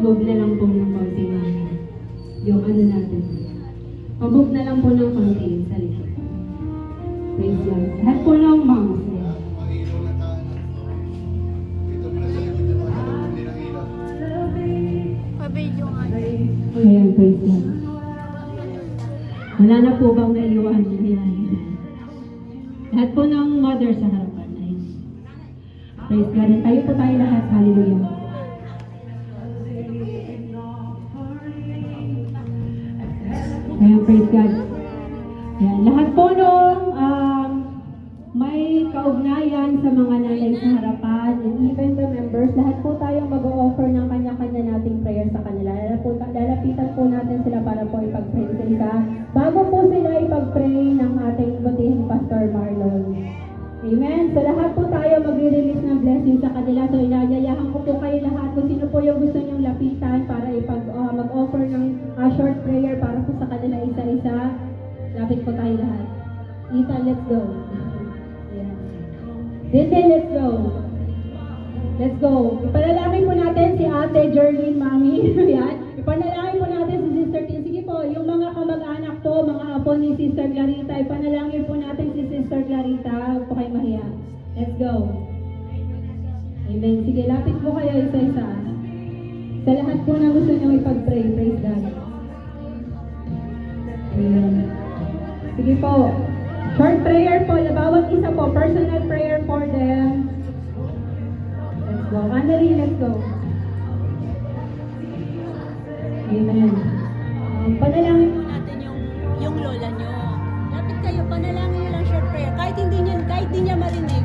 move na lang po ng konti yung ano natin. Move na lang po ng konti sa likod. Praise God. Lahat po ng moms. Pa-video nga. Ayan, praise God. Wala na po bang naiwan? Ayan. Lahat po ng mother sa harapan. Ayan. Praise God. Tayo po tayo lahat. Hallelujah. Ayan, praise God. Ayan. Lahat po nung may kaugnayan sa mga nanay sa harapan and even the members, lahat po tayong mag-o-offer ng kanya-kanya nating prayer sa kanila. Lalapitan po natin sila para po ipag-pray sa isa. Bago po sila ipag-pray ng ating butihing Pastor Marlon. Amen. So lahat po tayo mag-release ng blessing sa kanila. So inayayahan ko po kayo lahat kung sino po yung gusto nyong lapitan para mag-offer ng short prayer para po sa kanila isa-isa. Lapit po tayo lahat. Ethan, let's go. Dede, let's go. Let's go. Ipanalangin po natin si Ate Jerlyn, Mami. Yan. Ipanalangin po natin si Sister Tin. Sige po, yung mga kamag-anak po, mga apo ni Sister Clarita, ipanalangin po natin si Sister Clarita. Huwag po kayo mahiya. Let's go. Amen. Sige, lapit po kayo isa-isa. Sa lahat po na gusto nyo ipag-pray. Praise God. Amen. Sige po. Short prayer po, bawat isa po, personal prayer for them. Let's go. Annalyn, let's go. Amen. Panalangin Po natin yung lola nyo. Lapit kayo, panalangin nyo lang short prayer. Kahit di niya marinig.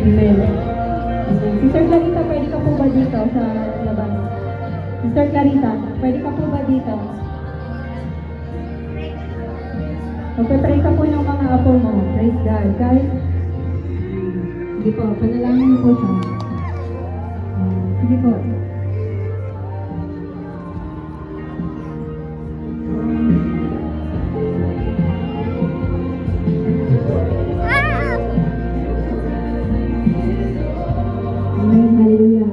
Amen. Sister Clarita, pwede ka po ba dito sa labas? Sister Clarita, pwede ka po ba dito? Magpapray ka po ng mga apo mo. Praise God. Guys, sige po, panalangin niyo po siya. Sige po. Amen. Hallelujah.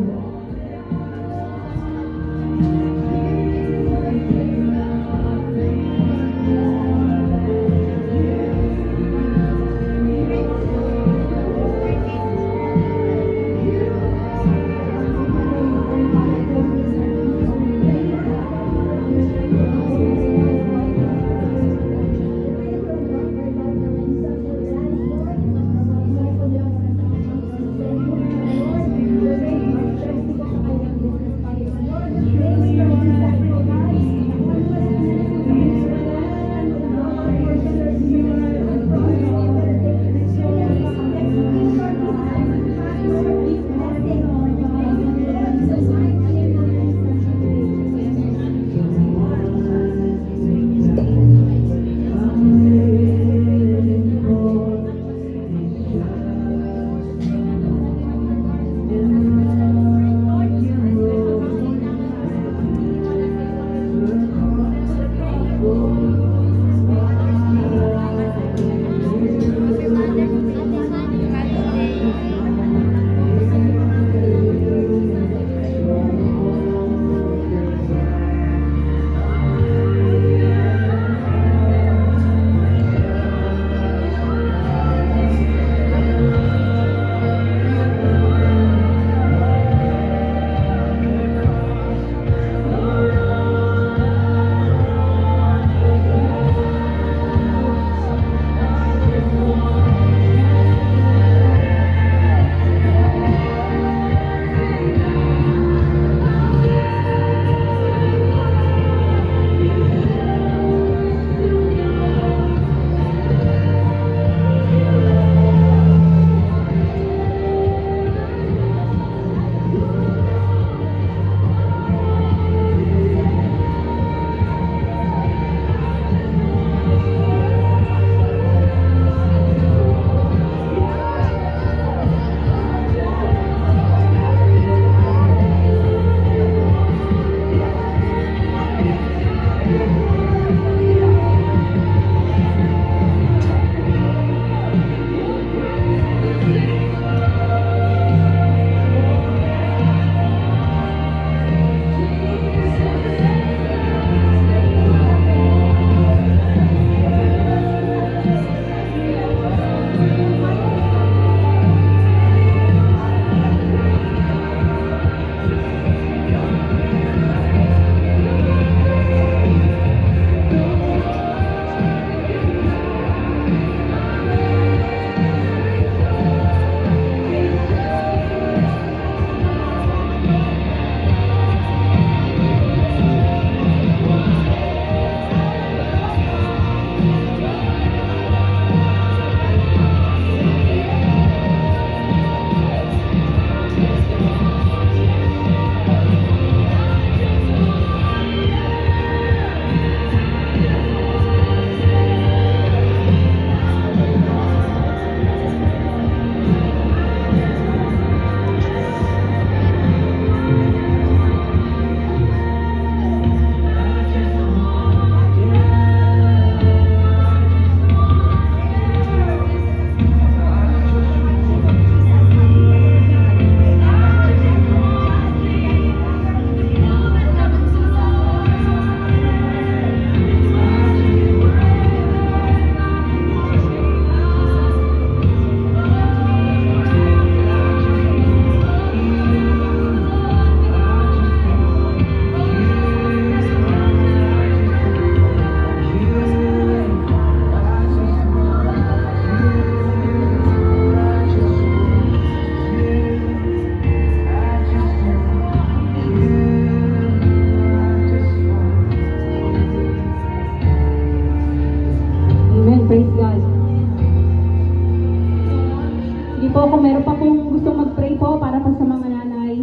po, kung meron pa pong gusto mag-pray po para pa sa mga nanay,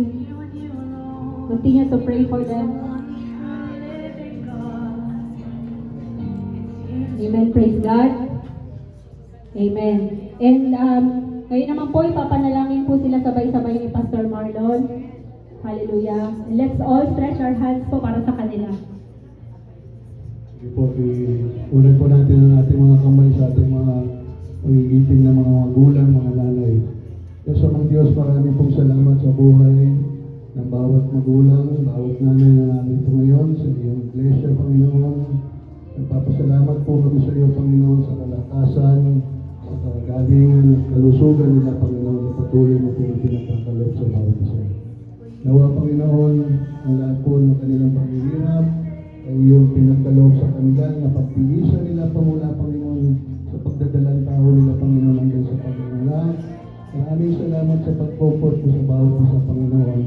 continue to pray for them. Amen. Praise God. Amen. And ngayon naman po, ipapanalangin po sila sabay-sabay ni Pastor Marlon. Hallelujah. Let's all stretch our hands po para sa kanila. Sige po, ulit po natin ang ating mga kamay sa ating mga pagigiting na mga magulang, mga nanay. Kaya sa mga Diyos, marami pong salamat sa buhay ng bawat magulang, bawat nanay na natin po ngayon sa iyong iglesia, Panginoon. Nagpapasalamat po kami sa iyo, Panginoon, sa kalakasan, sa kagalingan at kalusugan nila, Panginoon, na patuloy mo po yung pinagkakaloob sa bawat isa. Nawa, Panginoon, ang lahat po ng kanilang paghihirap, ay iyong pinagkaloob sa kanila, na pagpilisan nila pamula, Panginoon, sa pagdadalang tao nila, Panginoon, hanggang sa pagdadalang. Maraming salamat sa pagpupot mo sa bawat isa, Panginoon.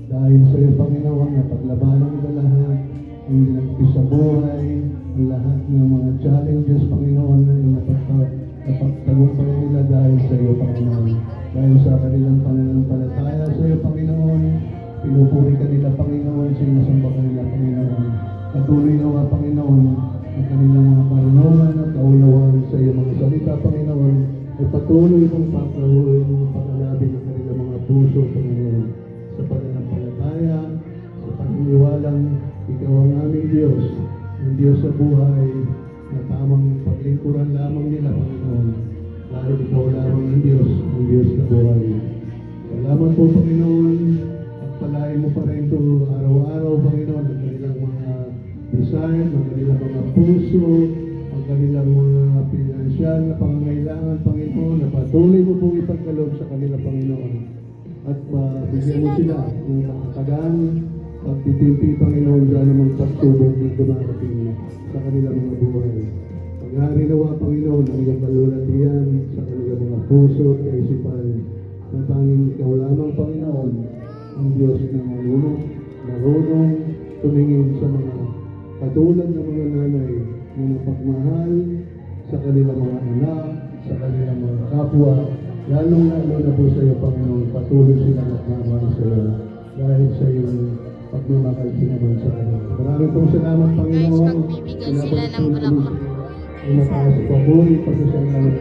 Dahil sa iyo, Panginoon, na paglabanan nila lahat, ang ginagpis sa buhay, ang lahat ng mga challenges, Panginoon, na napagtagumpayan nila dahil sa iyo, Panginoon. Dahil sa kanilang pananampalataya sa iyo, Panginoon, pinupuri ka nila, Panginoon, sinasamba ka nila, Panginoon. Patuloy nawa, Panginoon, ang kanilang mga karunungan at kaunawaan sa iyo mga salita, Panginoon, ay patuloy mong pagkahuloy ng pagkalabi ng kanilang mga puso, Panginoon, sa pananampalataya, sa pagniwalang ikaw ang aming Diyos, ang Diyos sa buhay, na tamang paglingkuran lamang nila, Panginoon, dahil ikaw lamang ang Diyos sa buhay. Salamat po, Panginoon, at palain mo pa rin ito araw-araw, Panginoon, ang kanilang mga desire, ang kanilang mga puso, ang kanilang mga pinansyal na pangangailangan, Panginoon, na patuloy mo pong ipagkaloob sa kanila, Panginoon. At bigyan mo sila ng makakagaan, pagtitimpi, Panginoon, sa anumang pagsubok na dumarating sa kanilang mga buhay. Paghari nawa, Panginoon, ang iyong kalulatian sa kanilang mga puso at kaisipan, na tanging ikaw lamang, Panginoon, ang Diyos na marunong tumingin sa mga katulad ng mga nanay na mapagmahal sa kanilang mga anak, sa kanilang mga kapwa, lalong-lalo na po sa iyo, Panginoon, patuloy sila magmamahal sa iyo dahil sa iyong pagmamahal naman sa kanila. Maraming pong salamat, Panginoon. Guys, magbibigay sila ng bulaklak. Ang mataas sa papuri, pagkasalamat